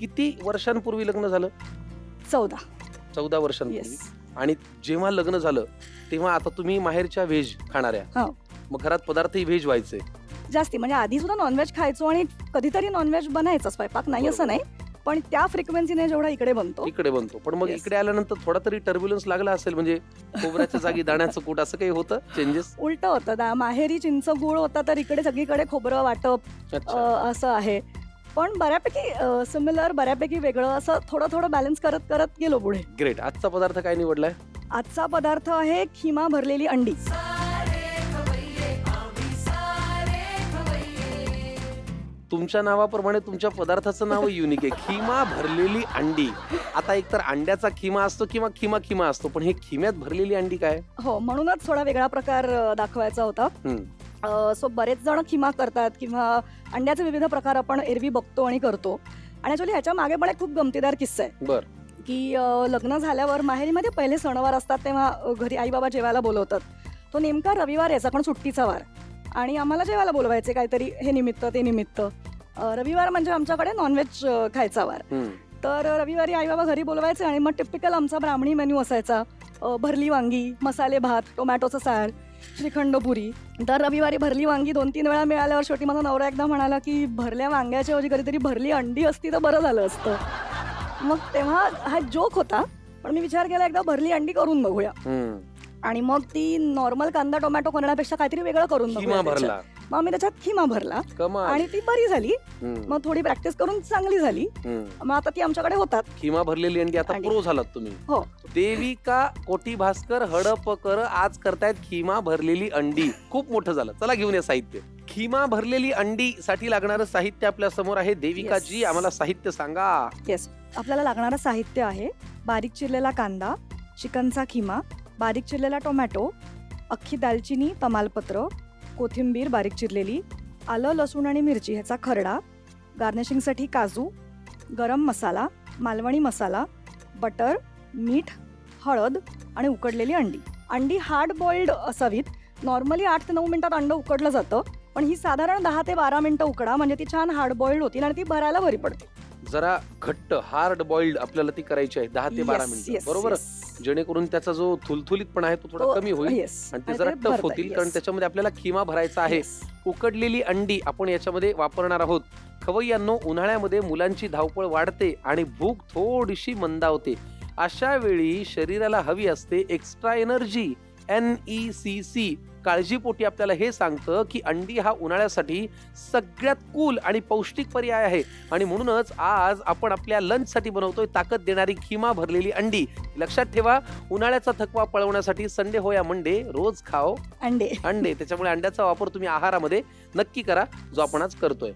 किती वर्षांपूर्वी लग्न झालं? 14 वर्षांपूर्वी. येस. आणि जेव्हा लग्न झालं तेव्हा आता तुम्ही माहेरच्या व्हेज खाणाऱ्या, हो. मग घरात पदार्थही व्हेज व्हायचे. जास्ती म्हणजे आधी सुद्धा नॉनव्हेज खायचो आणि कधीतरी नॉनव्हेज बनायचा, स्वयंपाक नाही असं नाही, पण त्या फ्रिक्वेन्सीने जेवढा इकडे बनतो. इकडे बनतो. पण मग Yes. इकडे आल्यानंतर थोडा तरी टर्ब्युलन्स लागला असेल, म्हणजे खोबऱ्याच्या जागी दाण्याचं कूट असं काही होतं चेंजेस? उलट होतं, माहेरी चिंच गुळ होता तर इकडे सगळीकडे खोबरं वाटप असं आहे. पण बऱ्यापैकी सिमिलर, बऱ्यापैकी वेगळं असं थोडं थोडं बॅलन्स करत करत गेलो पुढे. ग्रेट. आजचा पदार्थ काय निवडलाय? आजचा पदार्थ आहे खिमा भरलेली अंडी. तुमच्या नावाप्रमाणे तुमच्या पदार्थाचं नाव युनिक आहे, खिमा भरलेली अंडी. आता एकतर अंड्याचा खिमा असतो किंवा खिमा खिमा असतो, पण हे खिम्यात भरलेली अंडी काय? हो, म्हणूनच थोडा वेगळा प्रकार दाखवायचा होता. सो बरेच जण खिमा करतात किंवा अंड्याचे विविध प्रकार आपण एरवी बघतो आणि करतो. आणि ऍक्च्युली ह्याच्या मागे पण एक खूप गमतीदार किस्सा आहे. बर. की लग्न झाल्यावर माहेरीमध्ये पहिले सणवार असतात तेव्हा घरी आई बाबा जेवायला बोलवतात. तो नेमका रविवार याचा, पण सुट्टीचा वार, आणि आम्हाला जेवायला बोलवायचे काहीतरी हे निमित्त ते निमित्त. रविवार म्हणजे आमच्याकडे नॉनव्हेज खायचा वार. तर रविवारी आई बाबा घरी बोलवायचे आणि मग टिपिकल आमचा ब्राह्मणी मेन्यू असायचा. भरली वांगी, मसाले भात, टोमॅटोचं सार, श्रीखंड पुरी. तर रविवारी भरली वांगी 2-3 वेळा मिळाल्यावर शेवटी माझा नवरा एकदा म्हणाला की भरल्या वांग्याच्या ऐवजी कधीतरी भरली अंडी असती तर बरं झालं असतं. मग तेव्हा हा जोक होता, पण मी विचार केला एकदा भरली अंडी करून बघूया. आणि मग ती नॉर्मल कांदा टोमॅटो करण्यापेक्षा काहीतरी वेगळं करून खिमा बघूया. भरला. मग मी त्याच्यात खिमा भरला कमाल. आणि ती बरी झाली. मग थोडी प्रॅक्टिस करून चांगली झाली. मग आता ती आमच्याकडे होतात. खिमा भरलेली अंडी. आता अंडी. प्रो झालात तुम्ही. हो. देविका कोटी भास्कर हडपकर आज करतायत खिमा भरलेली अंडी. खूप मोठं झालं. चला घेऊन या साहित्य. खिमा भरलेली अंडी साठी लागणारं साहित्य आपल्या समोर आहे. देविकाजी, आम्हाला साहित्य सांगा. येस, आपल्याला लागणारं साहित्य आहे बारीक चिरलेला कांदा, चिकनचा खिमा, बारीक चिरलेला टोमॅटो, अख्खी दालचिनी, तमालपत्र, कोथिंबीर बारीक चिरलेली, आलं लसूण आणि मिरची ह्याचा खरडा, गार्निशिंगसाठी काजू, गरम मसाला, मालवणी मसाला, बटर, मीठ, हळद आणि उकडलेली अंडी. अंडी हार्ड बॉइल्ड असावीत. नॉर्मली 8 ते 9 मिनिटात अंड उकडलं जातं, पण ही साधारण 10 ते 12 मिनिटं उकडा, म्हणजे ती छान हार्ड बॉइल्ड होतील आणि ती भरायला बरी पडते. जरा घट्ट हार्ड बॉइल्ड आपल्याला ती करायची आहे 10 ते 12 मिनिटं, बरोबर? जेणेकरून त्याचा जो थुलथुलीतपणा आहे तो थोडा कमी होईल आणि ते जरा टफ होतील, कारण त्याच्यामध्ये आपल्याला खिमा भरायचा आहे. उकडलेली अंडी आपण याच्यामध्ये वापरणार आहोत. खवय्यांनो, उन्हाळ्यामध्ये मुलांची धावपळ वाढते आणि भूक थोडीशी मंदावते. अशा वेळी शरीराला हवी असते एक्स्ट्रा एनर्जी, NECC. काळजीपोटी आपल्याला हे सांगतं की अंडी हा उन्हाळ्यासाठी सगळ्यात कूल आणि पौष्टिक पर्याय आहे. आणि म्हणूनच आज आपण आपल्या लंचसाठी बनवतोय ताकद देणारी खिमा भरलेली अंडी. लक्षात ठेवा, उन्हाळ्याचा थकवा पळवण्यासाठी संडे हो या मंडे रोज खाओ अंडे. त्याच्यामुळे अंड्याचा वापर तुम्ही आहारामध्ये नक्की करा, जो आपण आज करतोय.